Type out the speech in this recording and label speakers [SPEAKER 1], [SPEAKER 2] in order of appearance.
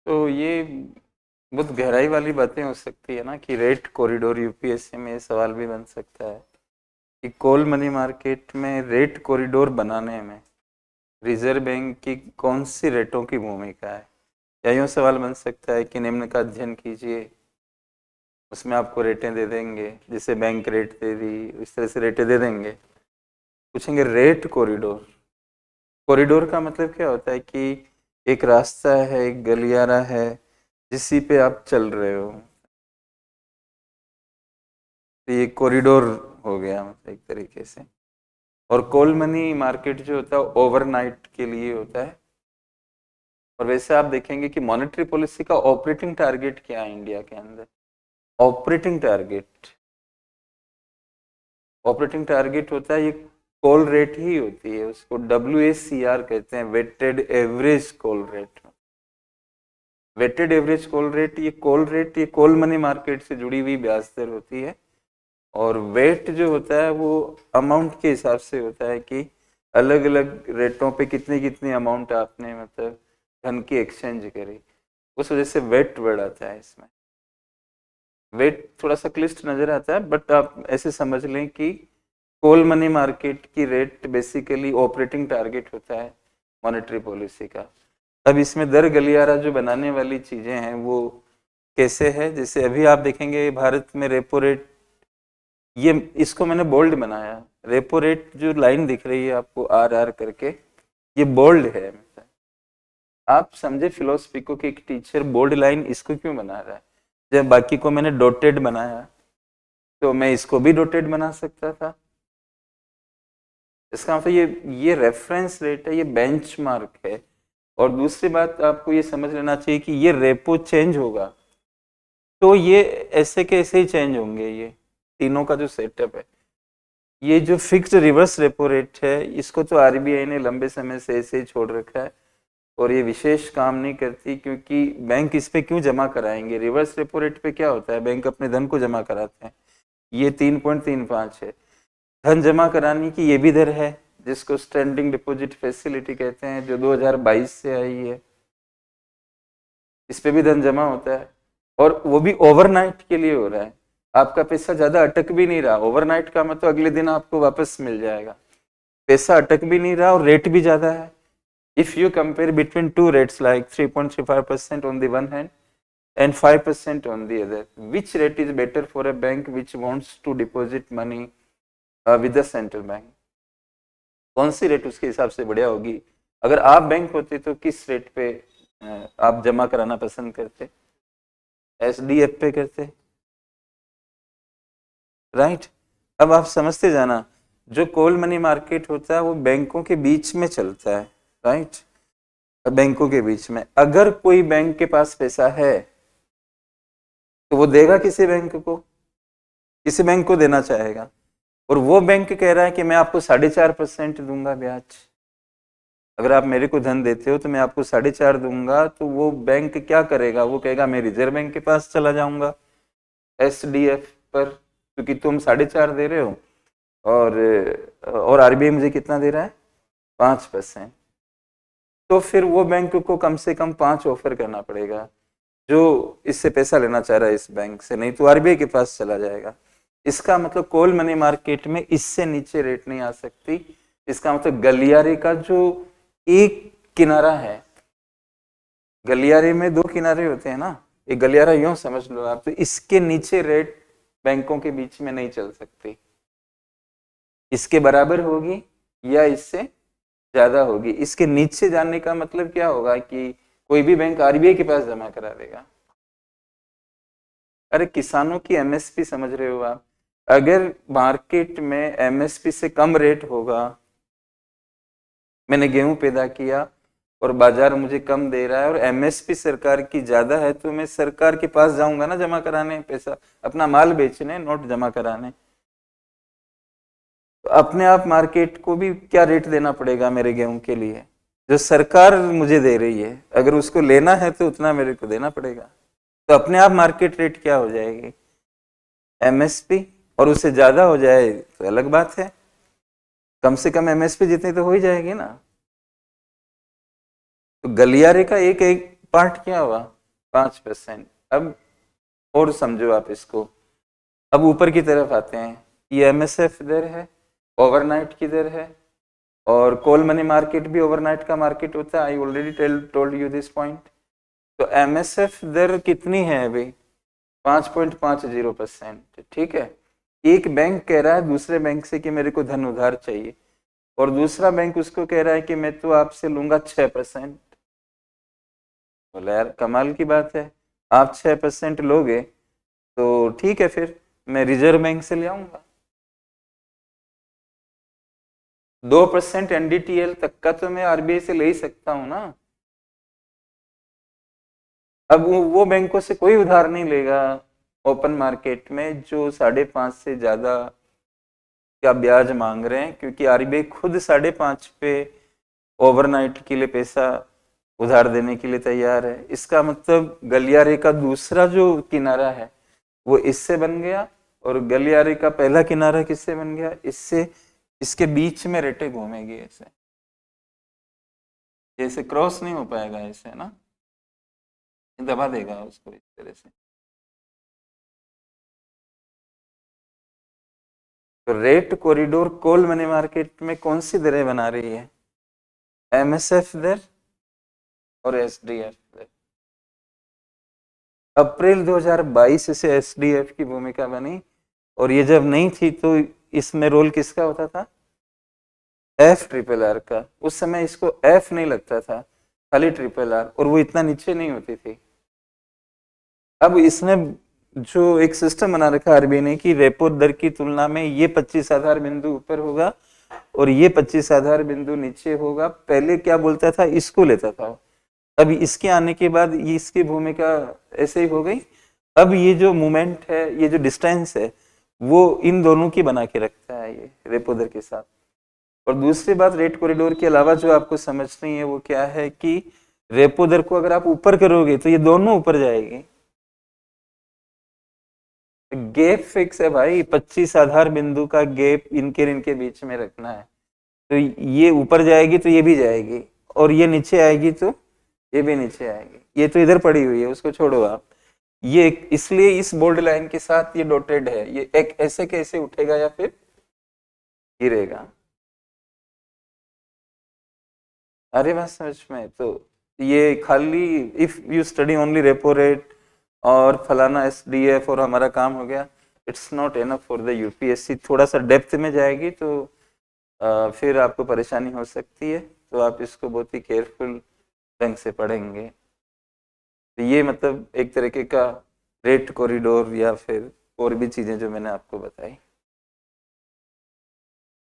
[SPEAKER 1] तो ये बहुत गहराई वाली बातें हो सकती है ना कि रेट कॉरिडोर, यूपीएससी में ये सवाल भी बन सकता है कि कोल मनी मार्केट में रेट कॉरिडोर बनाने में रिजर्व बैंक की कौन सी रेटों की भूमिका है। या यूँ सवाल बन सकता है कि निम्न का अध्ययन कीजिए, उसमें आपको रेटें दे देंगे, जैसे बैंक रेट दे दी इस तरह से रेटें दे देंगे। पूछेंगे रेट कॉरिडोर। कॉरिडोर का मतलब क्या होता है कि एक रास्ता है, एक गलियारा है जिसी पे आप चल रहे हो, तो ये कॉरिडोर हो गया मतलब एक तरीके से। और कोल मनी मार्केट जो होता है ओवरनाइट के लिए होता है। और वैसे आप देखेंगे कि मॉनेटरी पॉलिसी का ऑपरेटिंग टारगेट क्या है इंडिया के अंदर। ऑपरेटिंग टारगेट, ऑपरेटिंग टारगेट होता है ये कॉल रेट ही होती है, उसको WACR कहते हैं, weighted average call rate. Weighted average call rate, ये कॉल मनी मार्केट से जुड़ी हुई ब्याज दर होती है। और वेट जो होता है वो अमाउंट के हिसाब से होता है कि अलग अलग रेटों पे कितनी कितनी अमाउंट आपने मतलब धन की एक्सचेंज करी, उस वजह से वेट वर्ड आता है इसमें। वेट थोड़ा सा क्लिष्ट नजर आता है, बट आप ऐसे समझ लें कि कोल मनी मार्केट की रेट बेसिकली ऑपरेटिंग टारगेट होता है मॉनेटरी पॉलिसी का। अब इसमें दर गलियारा जो बनाने वाली चीजें हैं वो कैसे है, जैसे अभी आप देखेंगे भारत में रेपो रेट, ये इसको मैंने बोल्ड बनाया। रेपो रेट जो लाइन दिख रही है आपको RR करके, ये बोल्ड है। आप समझे फिलोसफी को कि एक टीचर बोल्ड लाइन इसको क्यों बना रहा है। जब बाकी को मैंने डॉटेड बनाया तो मैं इसको भी डॉटेड बना सकता था। इसका मतलब ये रेफरेंस रेट है, ये बेंचमार्क है। और दूसरी बात आपको ये समझ लेना चाहिए कि ये रेपो चेंज होगा तो ये ऐसे के ऐसे ही चेंज होंगे। ये तीनों का जो सेटअप है, ये जो फिक्स्ड रिवर्स रेपो रेट है इसको तो RBI ने लंबे समय से ऐसे ही छोड़ रखा है और ये विशेष काम नहीं करती, क्योंकि बैंक इस पे क्यों जमा कराएंगे। रिवर्स रेपो रेट पे क्या होता है, बैंक अपने धन को जमा कराते हैं, ये 3.35 है। धन जमा कराने की ये भी दर है जिसको स्टैंडिंग डिपॉजिट फैसिलिटी कहते हैं, जो 2022 से आई है। इस पे भी धन जमा होता है और वो भी ओवरनाइट के लिए हो रहा है। आपका पैसा ज्यादा अटक भी नहीं रहा। ओवरनाइट का मतलब अगले दिन आपको वापस मिल जाएगा। पैसा अटक भी नहीं रहा और रेट भी ज्यादा है। If you compare between two rates like 3.35% on the one hand and 5% on the other, which rate is better for a bank which wants to deposit money with the central bank? कौन सी rate उसके हिसाब से बढ़िया होगी। अगर आप bank होते तो किस रेट पे आप जमा कराना पसंद करते। SDF पे करते, राइट। अब आप समझते जाना, जो कोल मनी मार्केट होता है वो बैंकों के बीच में चलता है, राइट। बैंकों के बीच में अगर कोई बैंक के पास पैसा है तो वो देगा किसी बैंक को, किसी बैंक को देना चाहेगा। और वो बैंक कह रहा है कि मैं आपको 4.5% दूंगा ब्याज। अगर आप मेरे को धन देते हो तो मैं आपको 4.5 दूंगा, तो वो बैंक क्या करेगा, वो कहेगा मैं रिजर्व बैंक के पास चला जाऊंगा SDF पर, क्योंकि तुम 4.5 दे रहे हो और RBI मुझे कितना दे रहा है 5%। तो फिर वो बैंक को कम से कम 5 ऑफर करना पड़ेगा जो इससे पैसा लेना चाह रहा है इस बैंक से, नहीं तो RBI के पास चला जाएगा। इसका मतलब कोल मनी मार्केट में इससे नीचे रेट नहीं आ सकती। इसका मतलब गलियारे का जो एक किनारा है, गलियारे में 2 किनारे होते हैं ना, एक गलियारा यूं समझ लो आप, तो इसके नीचे रेट बैंकों के बीच में नहीं चल सकती। इसके बराबर होगी या इससे ज्यादा होगी। इसके नीचे जाने का मतलब क्या होगा कि कोई भी बैंक RBI के पास जमा करा देगा। अरे किसानों की MSP समझ रहे हो आप, अगर मार्केट में MSP से कम रेट होगा, मैंने गेहूं पैदा किया और बाजार मुझे कम दे रहा है और MSP सरकार की ज्यादा है, तो मैं सरकार के पास जाऊंगा ना जमा कराने पैसा, अपना माल बेचने, नोट जमा कराने। तो अपने आप मार्केट को भी क्या रेट देना पड़ेगा मेरे गेहूं के लिए, जो सरकार मुझे दे रही है, अगर उसको लेना है तो उतना मेरे को देना पड़ेगा। तो अपने आप मार्केट रेट क्या हो जाएगी MSP, और उससे ज्यादा हो जाए तो अलग बात है, कम से कम MSP जितनी तो हो ही जाएगी ना। तो गलियारे का एक एक पार्ट क्या हुआ, 5%। अब और समझो आप इसको, अब ऊपर की तरफ आते हैं, ये एमएसएफ दर है, ओवरनाइट की दर है, और कॉल मनी मार्केट भी ओवरनाइट का मार्केट होता है। I already told you this point. तो एमएसएफ दर कितनी है अभी? 5.50%। ठीक है, एक बैंक कह रहा है दूसरे बैंक से कि मेरे को धन उधार चाहिए, और दूसरा बैंक उसको कह रहा है कि मैं तो आपसे लूंगा 6%। बोला यार कमाल की बात है, आप 6% लोगे तो ठीक है, फिर मैं रिजर्व बैंक से ले आऊंगा। 2% एनडीटीएल तक का तो मैं आरबीआई से ले ही सकता हूं ना। अब वो बैंकों से कोई उधार नहीं लेगा ओपन मार्केट में जो 5.5 से ज्यादा का ब्याज मांग रहे हैं, क्योंकि आरबीआई खुद 5.5 पे ओवरनाइट के लिए पैसा उधार देने के लिए तैयार है। इसका मतलब गलियारे का दूसरा जो किनारा है वो इससे बन गया, और गलियारे का पहला किनारा किससे बन गया? इससे। इसके बीच में रेटे घूमेगी ऐसे, जैसे क्रॉस नहीं हो पाएगा ऐसे ना, दबा देगा उसको इस तरह से। तो rate corridor call money market में कौन सी दरें बना रही है? एमएसएफ दर और एसडीएफ दर। अप्रैल 2022 से एसडीएफ की भूमिका बनी, और ये जब नहीं थी तो इसमें रोल किसका होता था? एफ ट्रिपल आर का। उस समय इसको एफ नहीं लगता था, खाली ट्रिपल आर, और वो इतना नीचे नहीं होती थी। अब इसने जो एक सिस्टम बना रखा आरबीआई ने कि रेपो दर की तुलना में ये 25 आधार बिंदु ऊपर होगा और ये 25 आधार बिंदु नीचे होगा। पहले क्या बोलता था? इसको लेता था। अब इसके आने के बाद ये इसकी भूमिका ऐसे ही हो गई। अब ये जो मूवमेंट है, ये जो डिस्टेंस है, वो इन दोनों की बना के रखता है ये रेपो दर के साथ। और दूसरी बात रेट कॉरिडोर के अलावा जो आपको समझनी है वो क्या है कि रेपो दर को अगर आप ऊपर करोगे तो ये दोनों ऊपर जाएगी। गैप फिक्स है भाई, 25 आधार बिंदु का गैप इनके बीच में रखना है। तो ये ऊपर जाएगी तो ये भी जाएगी, और ये नीचे आएगी तो ये भी नीचे आएगी। ये तो इधर पड़ी हुई है, उसको छोड़ो आप। ये इसलिए इस बोल्ड लाइन के साथ ये डॉटेड है, ये एक ऐसे कैसे उठेगा या फिर गिरेगा। अरे बात समझ में, तो ये खाली if you study only repo rate और फलाना एसडीएफ और हमारा काम हो गया, it's not enough for the UPSC. थोड़ा सा डेप्थ में जाएगी तो फिर आपको परेशानी हो सकती है, तो आप इसको बहुत ही केयरफुल ढंग से पढ़ेंगे। तो ये मतलब एक तरीके का रेट कॉरिडोर या फिर और भी चीज़ें जो मैंने आपको बताई।